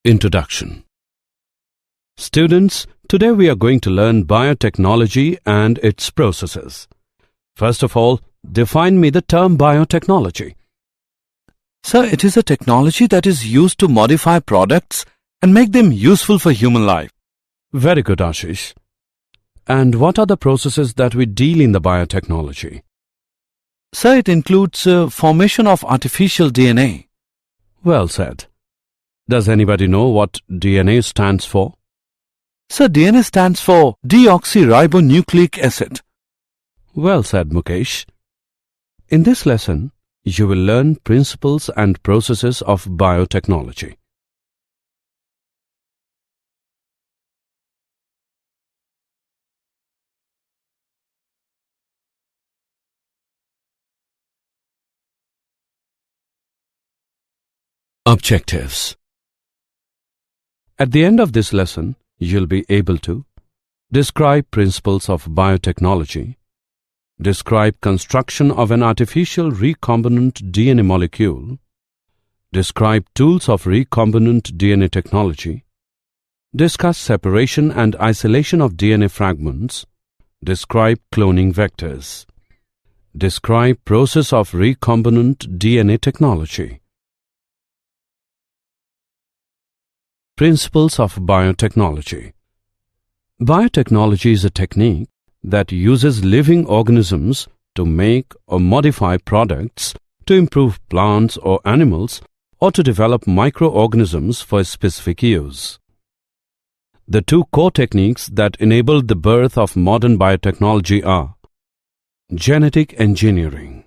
Introduction. Students, today we are going to learn biotechnology and its processes. First of all, define me the term biotechnology. Sir, it is a technology that is used to modify products and make them useful for human life. Very good, Ashish. And what are the processes that we deal in the biotechnology? Sir, it includes formation of artificial DNA. Well said. Does anybody know what DNA stands for? Sir, DNA stands for deoxyribonucleic acid. Well said, Mukesh. In this lesson, you will learn principles and processes of biotechnology. Objectives. At the end of this lesson, you'll be able to describe principles of biotechnology, describe construction of an artificial recombinant DNA molecule, describe tools of recombinant DNA technology, discuss separation and isolation of DNA fragments, describe cloning vectors, describe process of recombinant DNA technology. Principles of biotechnology. Biotechnology is a technique that uses living organisms to make or modify products to improve plants or animals or to develop microorganisms for a specific use. The two core techniques that enabled the birth of modern biotechnology are genetic engineering.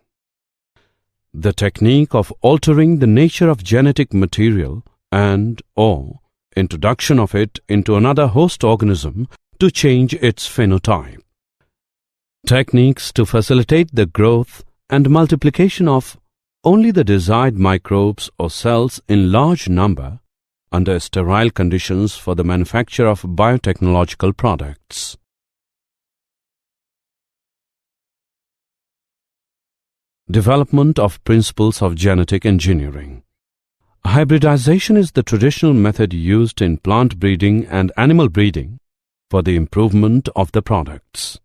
The technique of altering the nature of genetic material and/or introduction of it into another host organism to change its phenotype. Techniques to facilitate the growth and multiplication of only the desired microbes or cells in large number under sterile conditions for the manufacture of biotechnological products. Development of principles of genetic engineering. Hybridization is the traditional method used in plant breeding and animal breeding for the improvement of the products.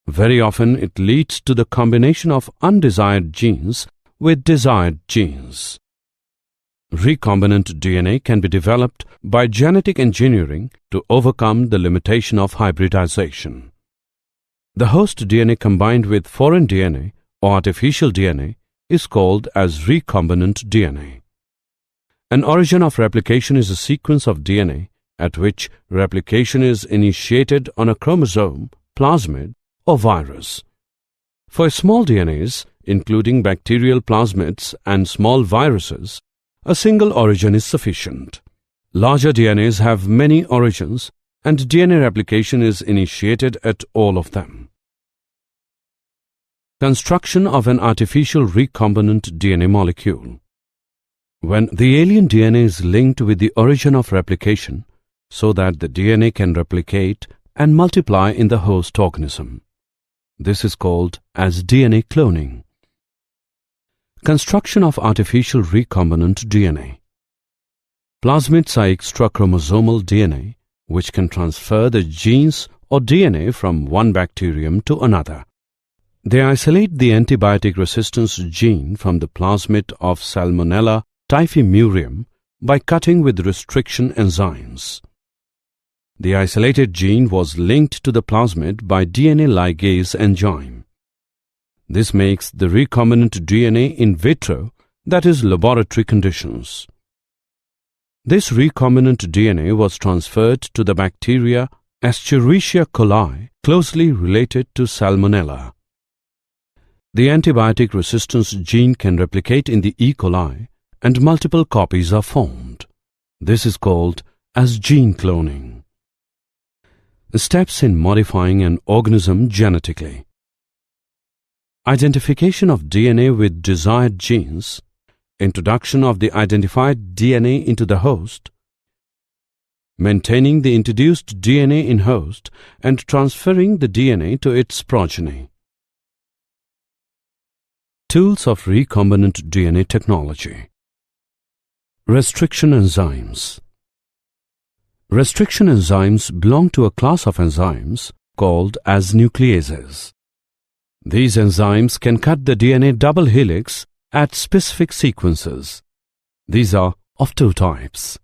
Very often it leads to the combination of undesired genes with desired genes. Recombinant DNA can be developed by genetic engineering to overcome the limitation of hybridization. The host DNA combined with foreign DNA or artificial DNA is called as recombinant DNA. An origin of replication is a sequence of DNA at which replication is initiated on a chromosome, plasmid, or virus. For small DNAs, including bacterial plasmids and small viruses, a single origin is sufficient. Larger DNAs have many origins, and DNA replication is initiated at all of them. Construction of an artificial recombinant DNA molecule. When the alien DNA is linked with the origin of replication so that the DNA can replicate and multiply in the host organism. This is called as DNA cloning. Construction of artificial recombinant DNA. Plasmids are extrachromosomal DNA which can transfer the genes or DNA from one bacterium to another. They isolate the antibiotic resistance gene from the plasmid of Salmonella typhimurium by cutting with restriction enzymes. The isolated gene was linked to the plasmid by DNA ligase enzyme. This makes the recombinant DNA in vitro, that is, laboratory conditions. This recombinant DNA was transferred to the bacteria Escherichia coli, closely related to Salmonella. The antibiotic resistance gene can replicate in the E. coli and multiple copies are formed. This is called as gene cloning. Steps in modifying an organism genetically. Identification of DNA with desired genes, introduction of the identified DNA into the host, maintaining the introduced DNA in host and transferring the DNA to its progeny. Tools of recombinant DNA technology. Restriction enzymes. Restriction enzymes belong to a class of enzymes called as nucleases. These enzymes can cut the DNA double helix at specific sequences. These are of two types: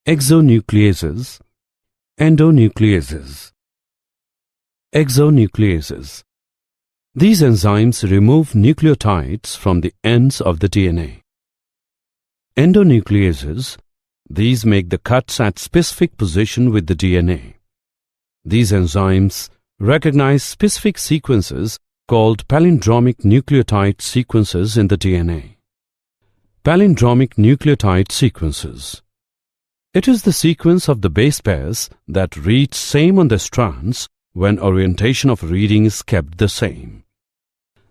exonucleases, endonucleases. Exonucleases. These enzymes remove nucleotides from the ends of the DNA. Endonucleases. These make the cuts at specific position with the DNA. These enzymes recognize specific sequences called palindromic nucleotide sequences in the DNA. Palindromic nucleotide sequences. It is the sequence of the base pairs that read same on the strands when orientation of reading is kept the same.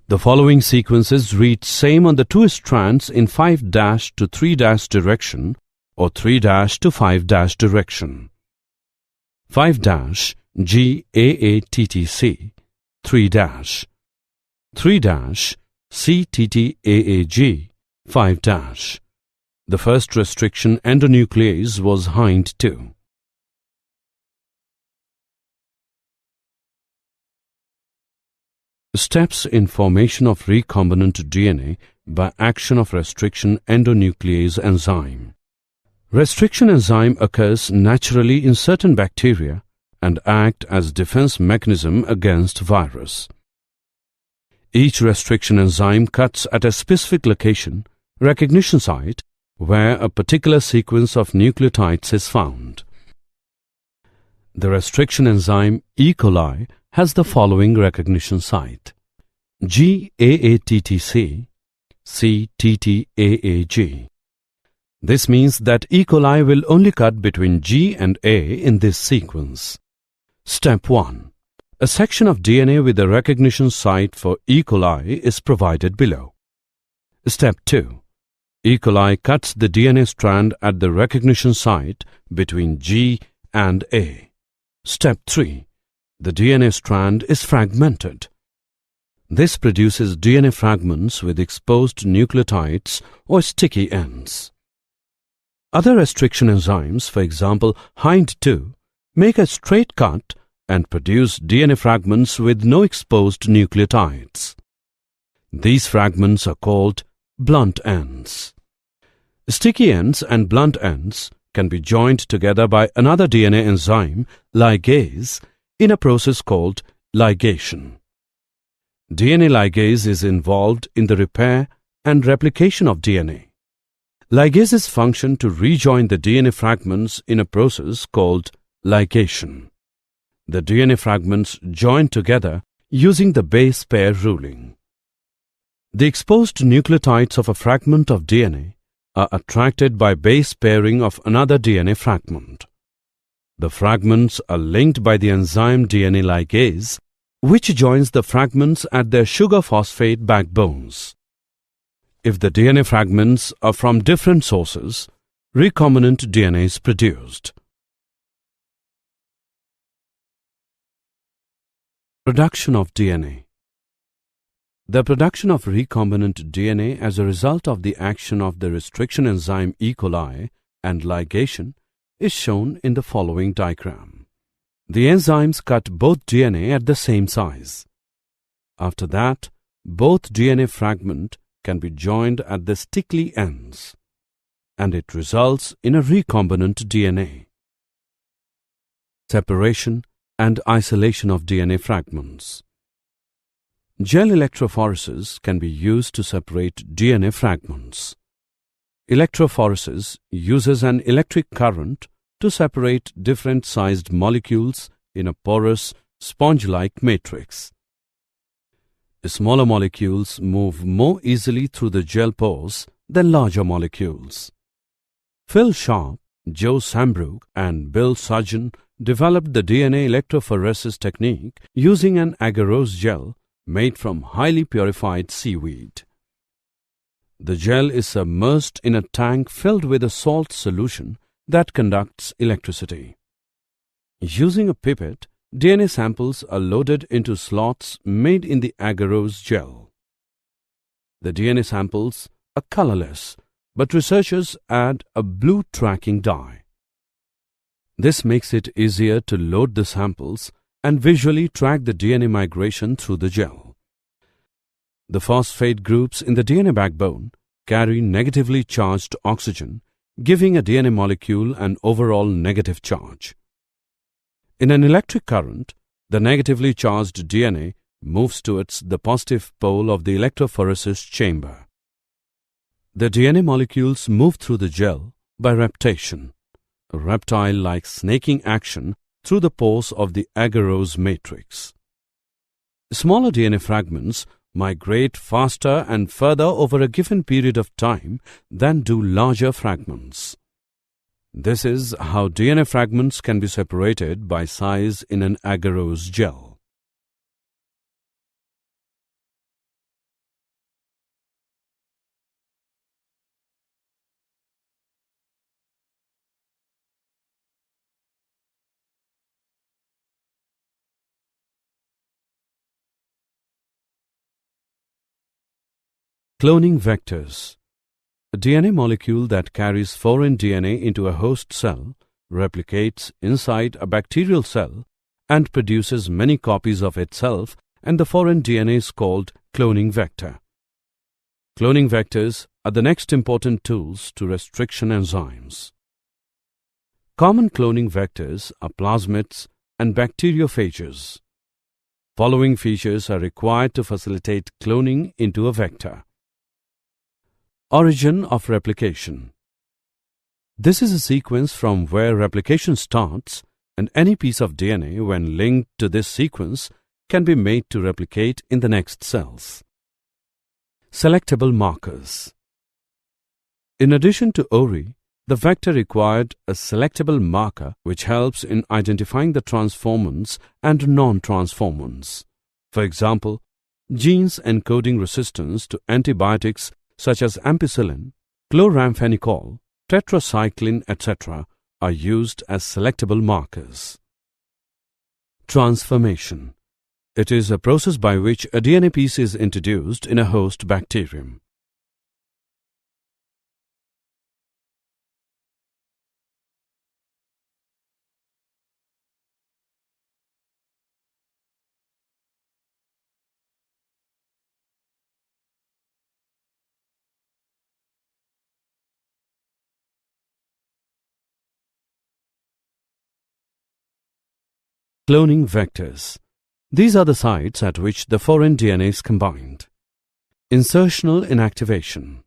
The following sequences read same on the two strands in 5' to 3' direction or 3' to 5' direction. 5' GAATTC, 3', 3' CTTAAG, 5'. The first restriction endonuclease was Hind 2. Steps in formation of recombinant DNA by action of restriction endonuclease enzyme. Restriction enzyme occurs naturally in certain bacteria and act as defense mechanism against virus. Each restriction enzyme cuts at a specific location, recognition site, where a particular sequence of nucleotides is found. The restriction enzyme E. coli has the following recognition site: GAATTC, CTTAAG. This means that E. coli will only cut between G and A in this sequence. Step 1. A section of DNA with the recognition site for E. coli is provided below. Step 2. E. coli cuts the DNA strand at the recognition site between G and A. Step 3. The DNA strand is fragmented. This produces DNA fragments with exposed nucleotides or sticky ends. Other restriction enzymes, for example Hind 2, make a straight cut and produce DNA fragments with no exposed nucleotides. These fragments are called blunt ends. Sticky ends and blunt ends can be joined together by another DNA enzyme, ligase, in a process called ligation. DNA ligase is involved in the repair and replication of DNA. Ligases function to rejoin the DNA fragments in a process called ligation. The DNA fragments join together using the base pair ruling. The exposed nucleotides of a fragment of DNA are attracted by base pairing of another DNA fragment. The fragments are linked by the enzyme DNA ligase, which joins the fragments at their sugar phosphate backbones. If the DNA fragments are from different sources, recombinant DNA is produced. Production of DNA. The production of recombinant DNA as a result of the action of the restriction enzyme E. coli and ligation is shown in the following diagram. The enzymes cut both DNA at the same size. After that, both DNA fragment can be joined at the sticky ends, and it results in a recombinant DNA. Separation and isolation of DNA fragments. Gel electrophoresis can be used to separate DNA fragments. Electrophoresis uses an electric current to separate different sized molecules in a porous, sponge-like matrix. Smaller molecules move more easily through the gel pores than larger molecules. Phil Sharp, Joe Sambrook, and Bill Sugden developed the DNA electrophoresis technique using an agarose gel made from highly purified seaweed. The gel is submerged in a tank filled with a salt solution that conducts electricity. Using a pipette, DNA samples are loaded into slots made in the agarose gel. The DNA samples are colorless, but researchers add a blue tracking dye. This makes it easier to load the samples and visually track the DNA migration through the gel. The phosphate groups in the DNA backbone carry negatively charged oxygen, giving a DNA molecule an overall negative charge. In an electric current, the negatively charged DNA moves towards the positive pole of the electrophoresis chamber. The DNA molecules move through the gel by reptation, a reptile-like snaking action through the pores of the agarose matrix. Smaller DNA fragments migrate faster and further over a given period of time than do larger fragments. This is how DNA fragments can be separated by size in an agarose gel. Cloning vectors. A DNA molecule that carries foreign DNA into a host cell replicates inside a bacterial cell and produces many copies of itself, and the foreign DNA is called cloning vector. Cloning vectors are the next important tools to restriction enzymes. Common cloning vectors are plasmids and bacteriophages. Following features are required to facilitate cloning into a vector. Origin of replication. This is a sequence from where replication starts, and any piece of DNA, when linked to this sequence, can be made to replicate in the next cells. Selectable markers. In addition to ORI, the vector required a selectable marker which helps in identifying the transformants and non-transformants. For example, genes encoding resistance to antibiotics such as ampicillin, chloramphenicol, tetracycline, etc. are used as selectable markers. Transformation. It is a process by which a DNA piece is introduced in a host bacterium. Cloning vectors. These are the sites at which the foreign DNA is combined. Insertional inactivation.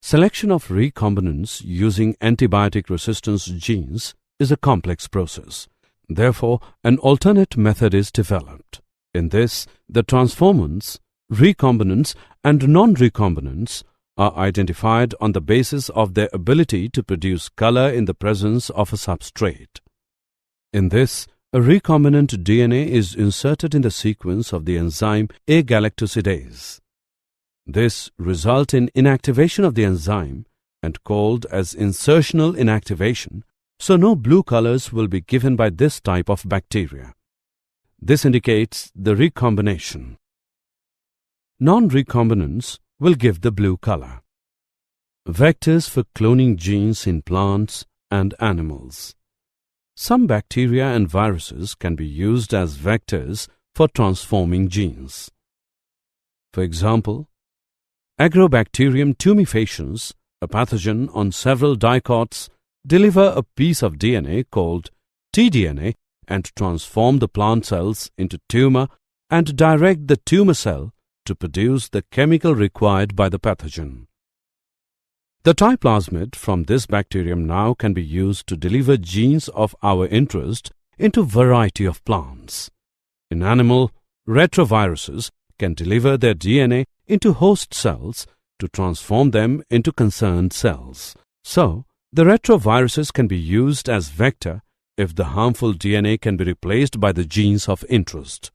Selection of recombinants using antibiotic resistance genes is a complex process. Therefore, an alternate method is developed. In this, the transformants, recombinants, and non-recombinants are identified on the basis of their ability to produce color in the presence of a substrate. In this, a recombinant DNA is inserted in the sequence of the enzyme agalactosidase. This results in inactivation of the enzyme and called as insertional inactivation, so no blue colors will be given by this type of bacteria. This indicates the recombination. Non-recombinants will give the blue color. Vectors for cloning genes in plants and animals. Some bacteria and viruses can be used as vectors for transforming genes. For example, Agrobacterium tumefaciens, a pathogen on several dicots, deliver a piece of DNA called tDNA and transform the plant cells into tumor and direct the tumor cell to produce the chemical required by the pathogen. The plasmid from this bacterium now can be used to deliver genes of our interest into variety of plants. In animal, retroviruses can deliver their DNA into host cells to transform them into concerned cells. So, the retroviruses can be used as vector if the harmful DNA can be replaced by the genes of interest.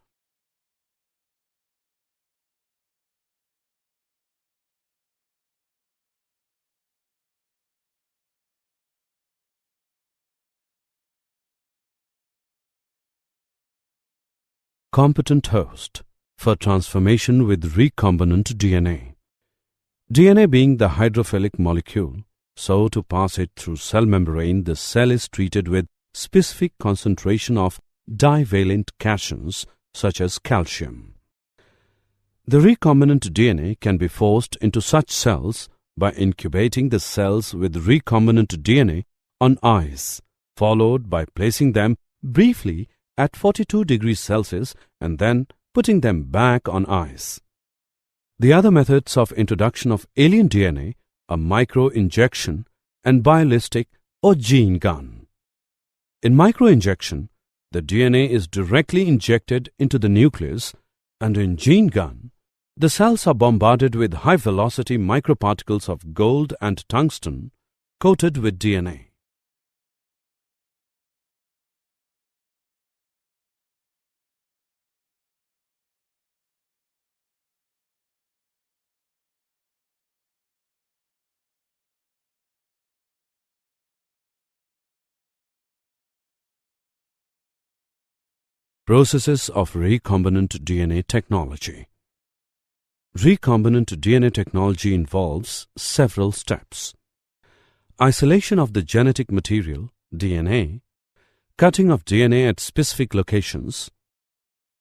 Competent host for transformation with recombinant DNA. DNA being the hydrophilic molecule, So to pass it through cell membrane, the cell is treated with specific concentration of divalent cations such as calcium. The recombinant DNA can be forced into such cells by incubating the cells with recombinant DNA on ice, followed by placing them briefly at 42 degrees Celsius and then putting them back on ice. The other methods of introduction of alien DNA are microinjection and ballistic or gene gun. In microinjection, the DNA is directly injected into the nucleus, and in gene gun, the cells are bombarded with high-velocity microparticles of gold and tungsten coated with DNA. Processes of recombinant DNA technology. Recombinant DNA technology involves several steps: isolation of the genetic material, DNA, cutting of DNA at specific locations,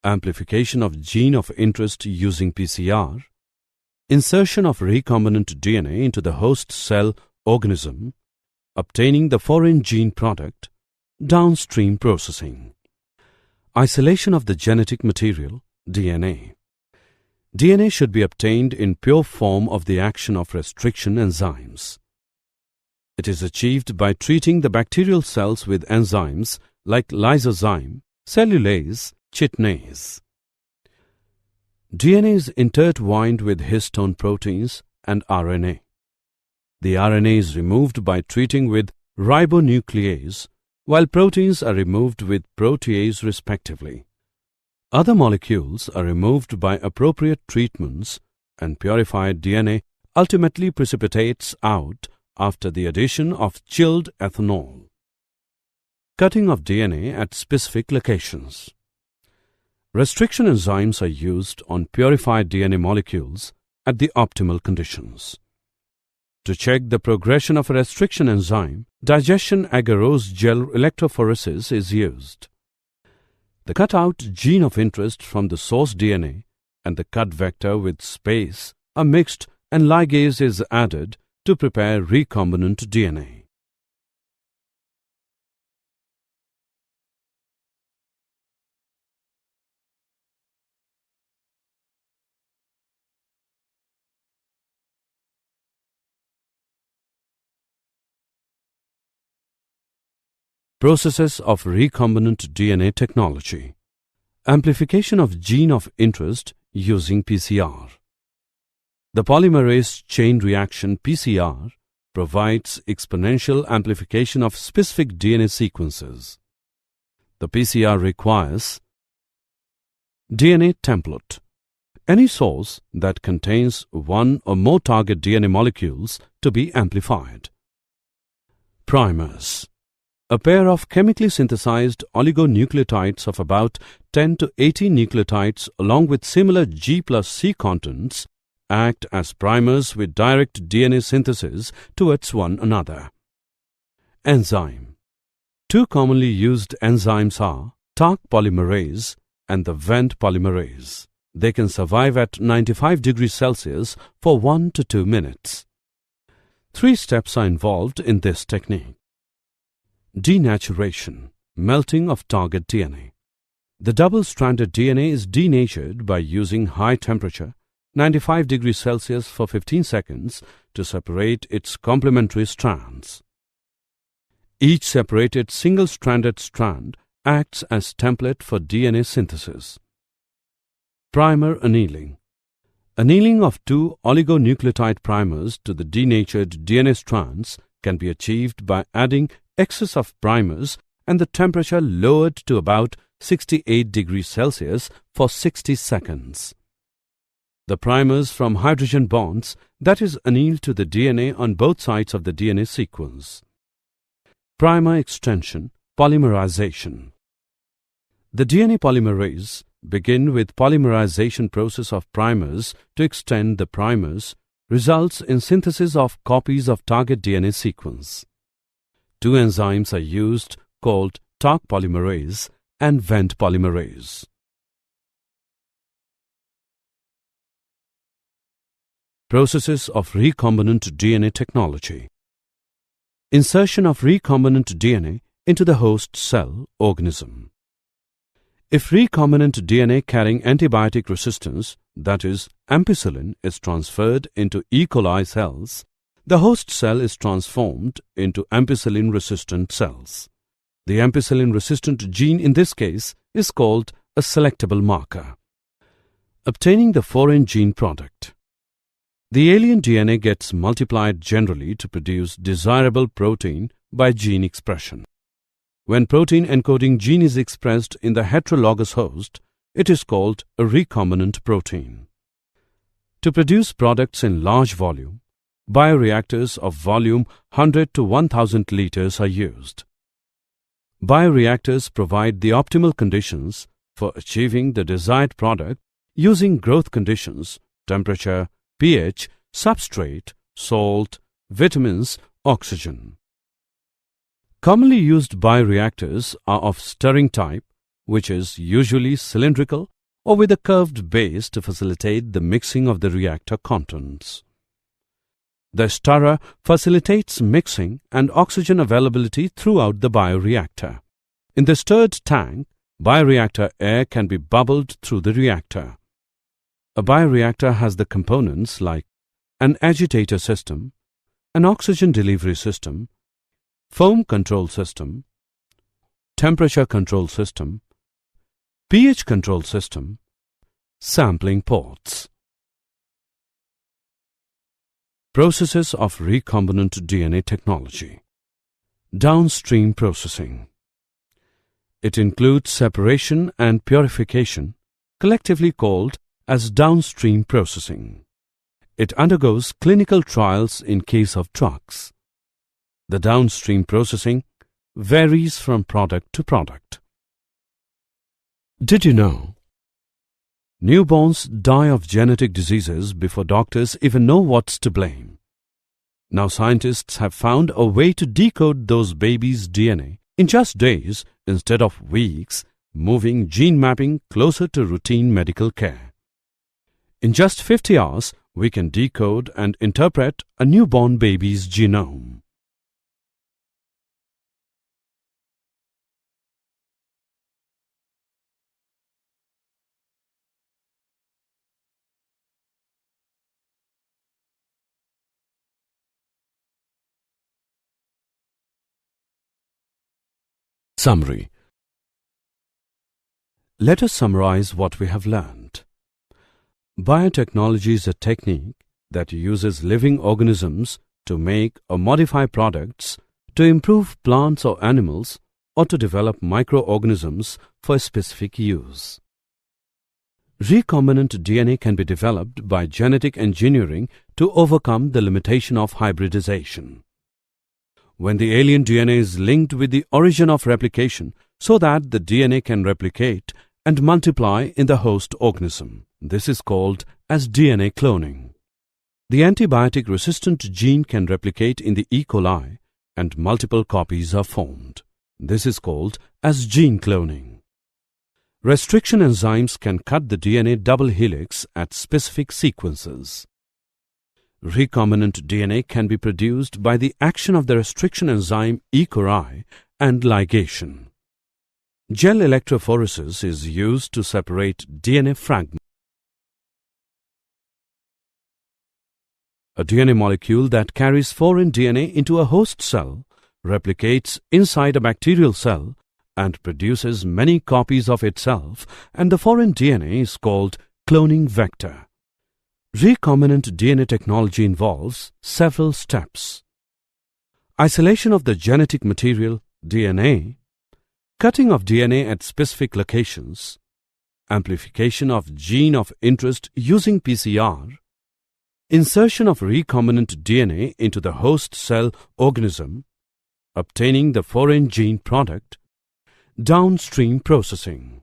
amplification of gene of interest using PCR, insertion of recombinant DNA into the host cell organism, obtaining the foreign gene product, downstream processing. Isolation of the genetic material, DNA. DNA should be obtained in pure form of the action of restriction enzymes. It is achieved by treating the bacterial cells with enzymes like lysozyme, cellulase, chitinase. DNA is intertwined with histone proteins and RNA. The RNA is removed by treating with ribonuclease, while proteins are removed with protease respectively. Other molecules are removed by appropriate treatments, and purified DNA ultimately precipitates out after the addition of chilled ethanol. Cutting of DNA at specific locations. Restriction enzymes are used on purified DNA molecules at the optimal conditions. To check the progression of a restriction enzyme, digestion agarose gel electrophoresis is used. The cut-out gene of interest from the source DNA and the cut vector with space are mixed and ligase is added to prepare recombinant DNA. Processes of recombinant DNA technology. Amplification of gene of interest using PCR. The polymerase chain reaction PCR provides exponential amplification of specific DNA sequences. The PCR requires DNA template, any source that contains one or more target DNA molecules to be amplified. Primers, a pair of chemically synthesized oligonucleotides of about 10 to 18 nucleotides along with similar G plus C contents act as primers with direct DNA synthesis towards one another. Enzyme. Two commonly used enzymes are Taq polymerase and the Vent polymerase. They can survive at 95 degrees Celsius for 1 to 2 minutes. 3 steps are involved in this technique. Denaturation, melting of target DNA. The double-stranded DNA is denatured by using high temperature, 95 degrees Celsius for 15 seconds to separate its complementary strands. Each separated single-stranded strand acts as template for DNA synthesis. Primer annealing. Annealing of 2 oligonucleotide primers to the denatured DNA strands can be achieved by adding excess of primers and the temperature lowered to about 68 degrees Celsius for 60 seconds. The primers from hydrogen bonds that is annealed to the DNA on both sides of the DNA sequence. Primer extension, polymerization. The DNA polymerase begin with polymerization process of primers to extend the primers results in synthesis of copies of target DNA sequence. Two enzymes are used called Taq polymerase and Vent polymerase. Processes of recombinant DNA technology. Insertion of recombinant DNA into the host cell organism. If recombinant DNA carrying antibiotic resistance, that is, ampicillin, is transferred into E. coli cells, the host cell is transformed into ampicillin-resistant cells. The ampicillin-resistant gene in this case is called a selectable marker. Obtaining the foreign gene product. The alien DNA gets multiplied generally to produce desirable protein by gene expression. When protein encoding gene is expressed in the heterologous host, it is called a recombinant protein. To produce products in large volume, bioreactors of volume 100 to 1000 liters are used. Bioreactors provide the optimal conditions for achieving the desired product using growth conditions, temperature, pH, substrate, salt, vitamins, oxygen. Commonly used bioreactors are of stirring type, which is usually cylindrical or with a curved base to facilitate the mixing of the reactor contents. The stirrer facilitates mixing and oxygen availability throughout the bioreactor. In the stirred tank, bioreactor air can be bubbled through the reactor. A bioreactor has the components like an agitator system, an oxygen delivery system, foam control system, temperature control system, pH control system, sampling ports. Processes of recombinant DNA technology. Downstream processing. It includes separation and purification, collectively called as downstream processing. It undergoes clinical trials in case of drugs. The downstream processing varies from product to product. Did you know? Newborns die of genetic diseases before doctors even know what's to blame. Now scientists have found a way to decode those babies' DNA in just days instead of weeks, moving gene mapping closer to routine medical care. In just 50 hours, we can decode and interpret a newborn baby's genome. Summary. Let us summarize what we have learned. Biotechnology is a technique that uses living organisms to make or modify products to improve plants or animals or to develop microorganisms for specific use. Recombinant DNA can be developed by genetic engineering to overcome the limitation of hybridization. When the alien DNA is linked with the origin of replication so that the DNA can replicate and multiply in the host organism. This is called as DNA cloning. The antibiotic-resistant gene can replicate in the E. coli and multiple copies are formed. This is called as gene cloning. Restriction enzymes can cut the DNA double helix at specific sequences. Recombinant DNA can be produced by the action of the restriction enzyme E. coli and ligation. Gel electrophoresis is used to separate DNA fragments. A DNA molecule that carries foreign DNA into a host cell replicates inside a bacterial cell and produces many copies of itself, and the foreign DNA is called cloning vector. Recombinant DNA technology involves several steps: isolation of the genetic material, DNA, cutting of DNA at specific locations, amplification of gene of interest using PCR, insertion of recombinant DNA into the host cell organism, obtaining the foreign gene product, downstream processing.